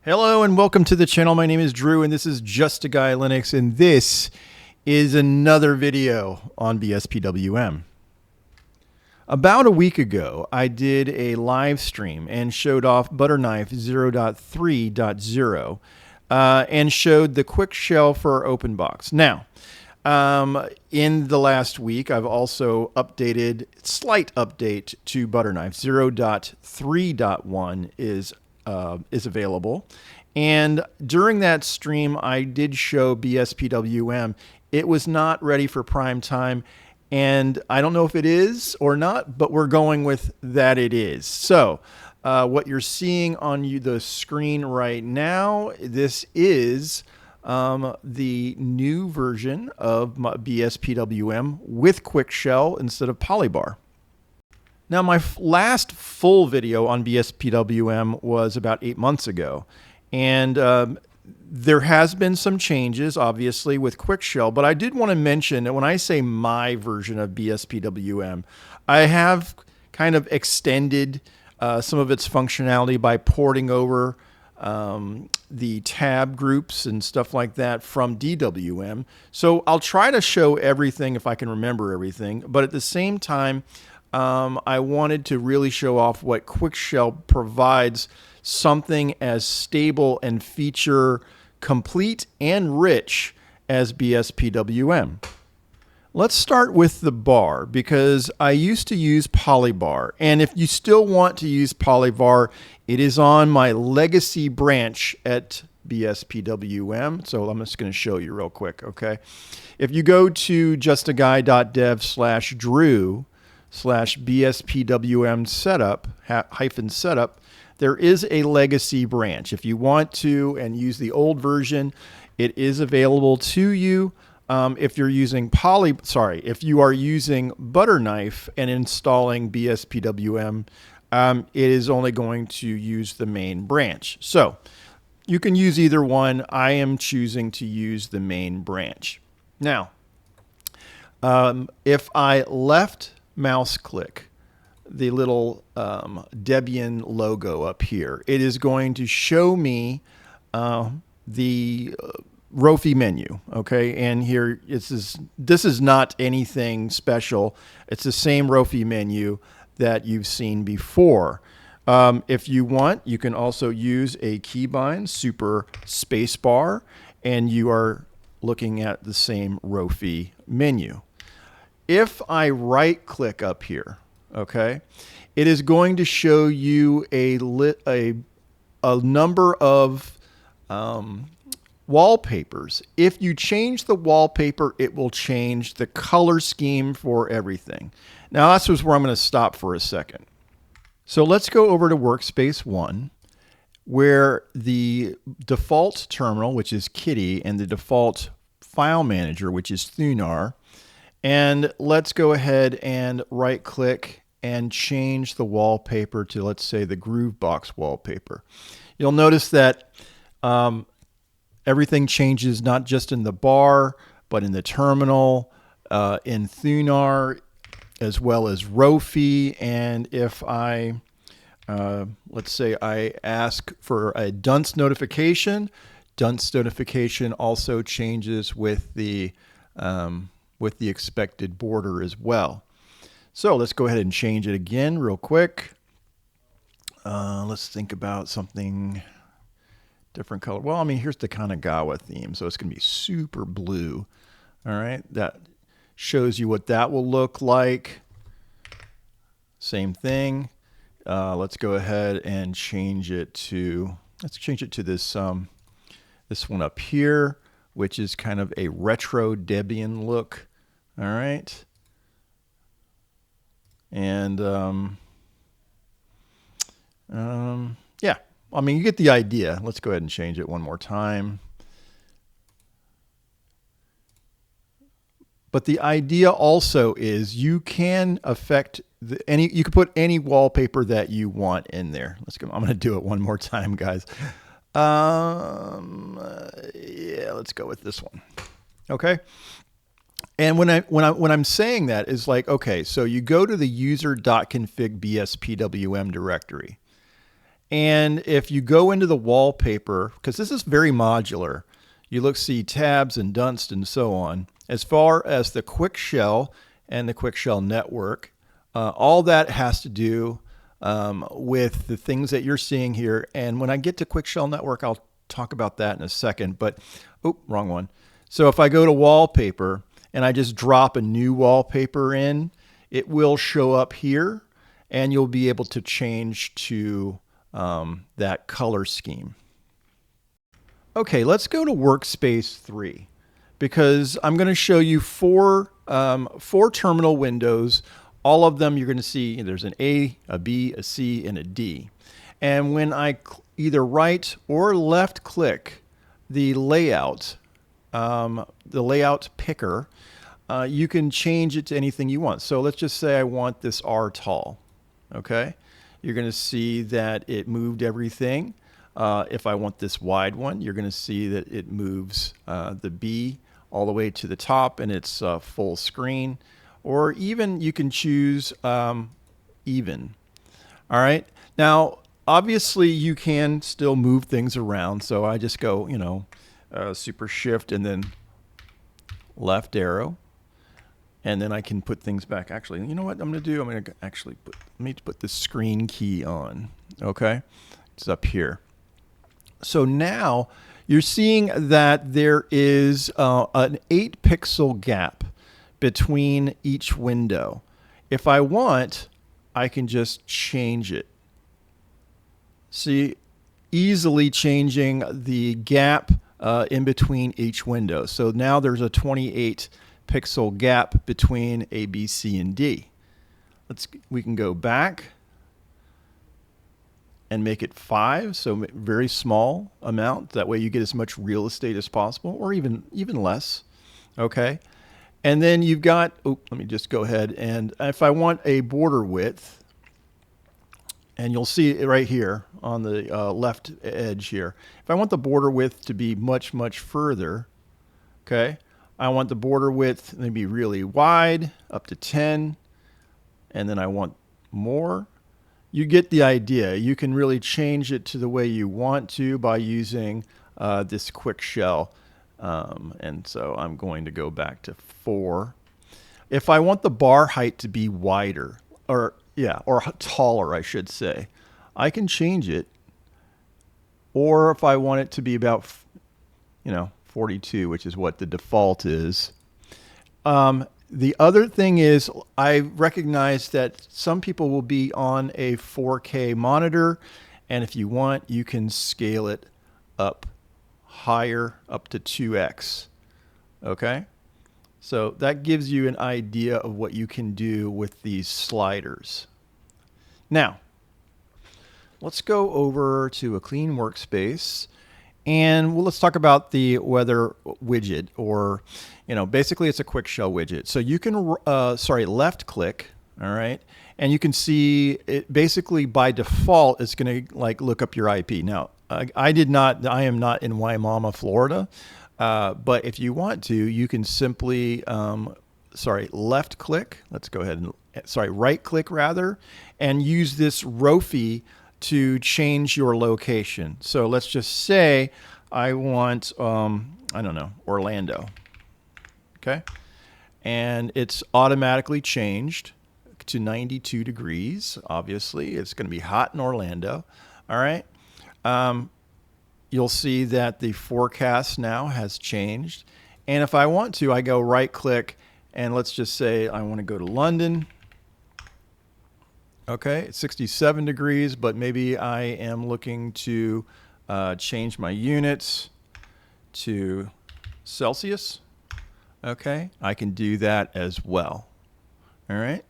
Hello and welcome to the channel. My name is Drew and this is JustAGuyLinux, and this is another video on BSPWM. About a week ago, I did a live stream and showed off Butterknife 0.3.0 and showed the Quickshell for OpenBox. Now, in the last week, I've also updated, slight update to Butterknife 0.3.1 is available. And during that stream, I did show BSPWM. It was not ready for prime time, and I don't know if it is or not, but we're going with that it is. So what you're seeing on the screen right now, this is the new version of BSPWM with Quickshell instead of Polybar. Now, my last full video on BSPWM was about 8 months ago, and there has been some changes, obviously, with Quickshell, but I did want to mention that when I say my version of BSPWM, I have kind of extended some of its functionality by porting over the tab groups and stuff like that from DWM. So I'll try to show everything if I can remember everything, but at the same time, I wanted to really show off what Quickshell provides, something as stable and feature complete and rich as BSPWM. Let's start with the bar, because I used to use Polybar, and if you still want to use Polybar, it is on my legacy branch at BSPWM. So I'm just going to show you real quick, okay? If you go to justaguy.dev/Drew/BSPWM setup -setup, there is a legacy branch. If you want to and use the old version, it is available to you. If you're using if you are using Butterknife and installing BSPWM, it is only going to use the main branch. So you can use either one. I am choosing to use the main branch. Now, if I left mouse click the little Debian logo up here, it is going to show me the Rofi menu, okay? And here this is not anything special. It's the same Rofi menu that you've seen before. If you want, you can also use a keybind, super spacebar, and you are looking at the same Rofi menu. If I right click up here, okay, it is going to show you a number of wallpapers. If you change the wallpaper, it will change the color scheme for everything. Now, that's where I'm going to stop for a second. So let's go over to Workspace 1, where the default terminal, which is Kitty, and the default file manager, which is Thunar. And let's go ahead and right click and change the wallpaper to, let's say, the Groovebox wallpaper. You'll notice that everything changes not just in the bar, but in the terminal, in Thunar, as well as Rofi. And if I, let's say I ask for a dunce notification also changes with the expected border as well. So let's go ahead and change it again real quick. Let's think about something different color. Well, I mean, here's the Kanagawa theme, so it's going to be super blue. All right, that shows you what that will look like. Same thing. Let's go ahead and change it to, this this one up here, which is kind of a retro Debian look. All right. And yeah, I mean, you get the idea. Let's go ahead and change it one more time. But the idea also is you can affect you can put any wallpaper that you want in there. Let's go. I'm going to do it one more time, guys. Yeah, let's go with this one. Okay. And when I'm saying that is like, okay, so you go to the user.config BSPWM directory, And if you go into the wallpaper, because this is very modular, you see tabs and dunst and so on. As far as the Quickshell and the Quickshell network, all that has to do with the things that you're seeing here. And when I get to Quickshell network, I'll talk about that in a second. But, oh, wrong one. So if I go to wallpaper and I just drop a new wallpaper in, it will show up here, and you'll be able to change to that color scheme. Okay, let's go to workspace 3, because I'm going to show you four terminal windows. All of them you're going to see there's an A, a B, a C, and a D. And when I either right or left click the layout picker, you can change it to anything you want. So let's just say I want this R tall. Okay, you're going to see that it moved everything. If I want this wide one, you're going to see that it moves the B all the way to the top, and it's full screen. Or even you can choose even. All right. Now, obviously, you can still move things around. So I just go, super shift and then left arrow. And then I can put things back. Actually, you know what I'm going to do? I'm going to actually let me put the screen key on. Okay. It's up here. So now you're seeing that there is an 8-pixel gap between each window. If I want, I can just change it. See, easily changing the gap in between each window. So now there's a 28-pixel gap between A, B, C, and D. We can go back and make it 5, so very small amount. That way you get as much real estate as possible, or even less. Okay. And then you've got, let me just go ahead, and if I want a border width, and you'll see it right here on the left edge here. If I want the border width to be much, much further, okay, I want the border width to be really wide, up to 10, and then I want more. You get the idea. You can really change it to the way you want to by using this Quickshell. And so I'm going to go back to 4. If I want the bar height to be wider, or taller, I should say, I can change it. Or if I want it to be about, 42, which is what the default is. The other thing is, I recognize that some people will be on a 4K monitor, and if you want, you can scale it up higher, up to 2x. Okay? So that gives you an idea of what you can do with these sliders. Now, let's go over to a clean workspace, and let's talk about the weather widget, or basically it's a Quickshell widget. So you can left click, all right, and you can see it basically by default it's going to look up your IP. Now I am not in Waimama, Florida, but if you want to, you can simply left click. Let's go ahead and right click rather, and use this Rofi to change your location. So let's just say I want, Orlando. Okay. And it's automatically changed to 92 degrees. Obviously, it's going to be hot in Orlando. All right. You'll see that the forecast now has changed. And if I want to, I go right click, and let's just say I want to go to London. Okay, it's 67 degrees, but maybe I am looking to change my units to Celsius. Okay, I can do that as well. All right.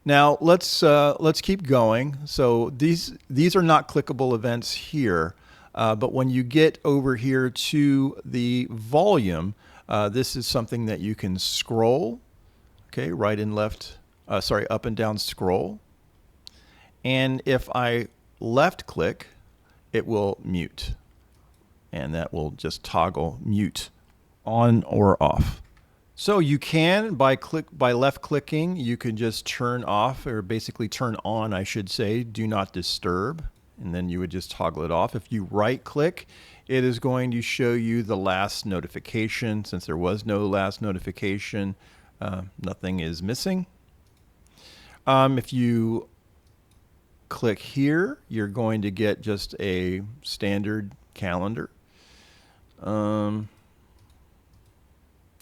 Now let's keep going. So these are not clickable events here, but when you get over here to the volume, this is something that you can scroll. Okay, right and left. Up and down scroll. And if I left click, it will mute. And that will just toggle mute on or off. So you can, by left clicking, you can just turn off, or basically turn on, I should say, do not disturb. and then you would just toggle it off. If you right click, it is going to show you the last notification. Since there was no last notification, nothing is missing. If you click here, you're going to get just a standard calendar.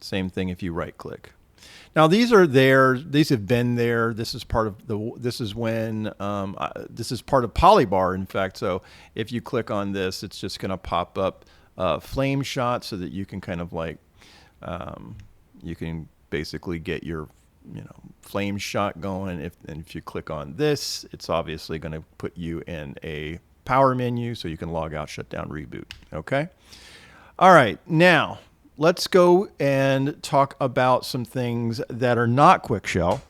Same thing if you right click. Now these are there. These have been there. This is part of the. This is when. This is part of Polybar, in fact. So if you click on this, it's just going to pop up flame shot, so that you can kind of like, you can basically get your, flame shot going. And if you click on this, it's obviously going to put you in a power menu, so you can log out, shut down, reboot. Okay. All right. Now, let's go and talk about some things that are not Quickshell.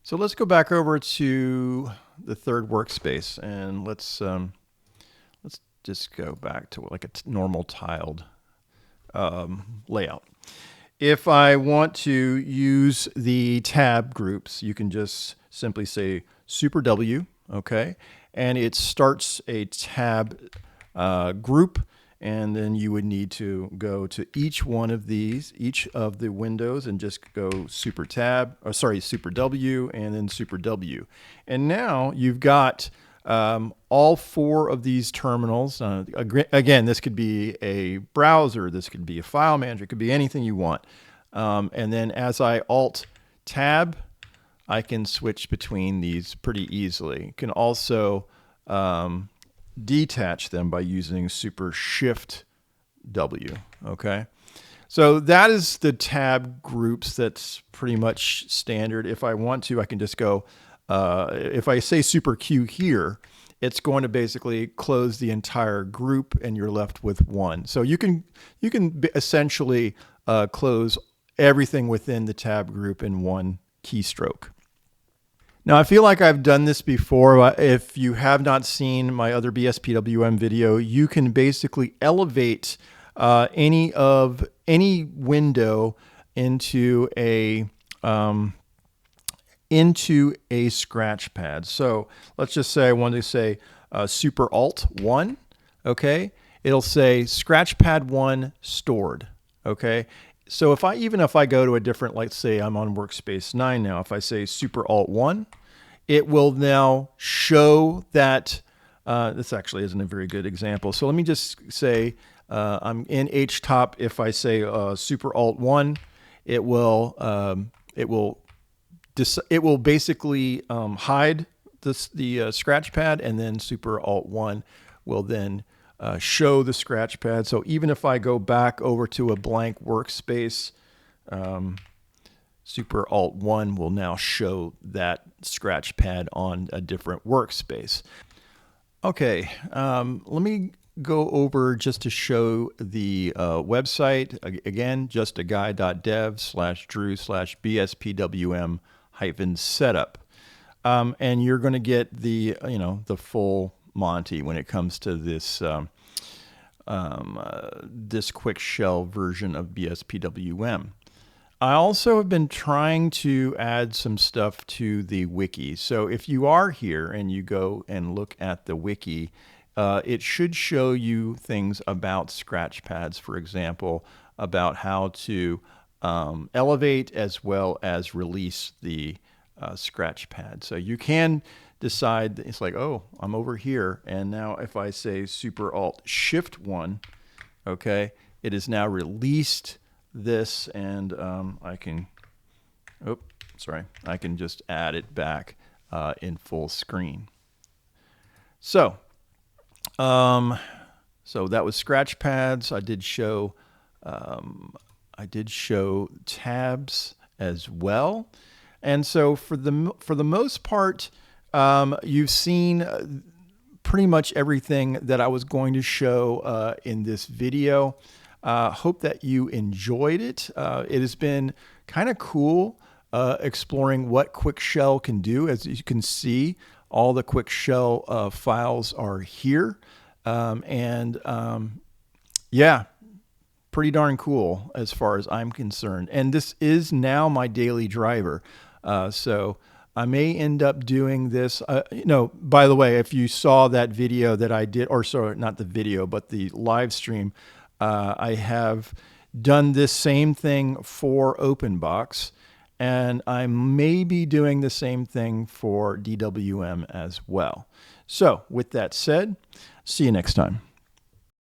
So let's go back over to the third workspace, and let's just go back to like a normal tiled layout. If I want to use the tab groups, you can just simply say Super W, okay, and it starts a tab group. And then you would need to go to each one of these, each of the windows, and just go Super W, and then Super W. And now you've got all four of these terminals. Again, this could be a browser, this could be a file manager, it could be anything you want. And then as I Alt Tab, I can switch between these pretty easily. You can also detach them by using Super Shift W. Okay, so that is the tab groups. That's pretty much standard. If I want to, I can just go, if I say Super Q here, it's going to basically close the entire group, and you're left with one. So you can essentially close everything within the tab group in one keystroke. Now, I feel like I've done this before. If you have not seen my other BSPWM video, you can basically elevate any window into a Scratchpad. So let's just say I want to say Super Alt 1, okay? It'll say Scratchpad 1 stored, okay? So if I go to a different, let's say I'm on workspace 9 now, if I say Super Alt 1, it will now show that, this actually isn't a very good example. So let me just say I'm in HTOP. If I say Super Alt 1, it will basically hide the Scratchpad, and then Super Alt 1 will then show the Scratchpad. So even if I go back over to a blank workspace, Super Alt 1 will now show that Scratchpad on a different workspace. Okay, let me go over just to show the website. Again, justaguy.dev/drew/bspwm-setup. And you're going to get the, the full Monty when it comes to this this Quickshell version of BSPWM. I also have been trying to add some stuff to the wiki. So if you are here and you go and look at the wiki, it should show you things about Scratchpads, for example, about how to elevate as well as release the Scratchpad. So you can decide, it's like, oh, I'm over here, and now if I say Super Alt Shift 1, okay, it is now released this, and I can just add it back in full screen. So that was Scratchpads. I did show tabs as well. And so for the most part, you've seen pretty much everything that I was going to show in this video. Hope that you enjoyed it. It has been kind of cool exploring what Quickshell can do. As you can see, all the Quickshell files are here. Yeah, pretty darn cool as far as I'm concerned. And this is now my daily driver. So I may end up doing this. By the way, if you saw that video that I did, or sorry, not the video, but the live stream, I have done this same thing for OpenBox, and I may be doing the same thing for DWM as well. So with that said, see you next time.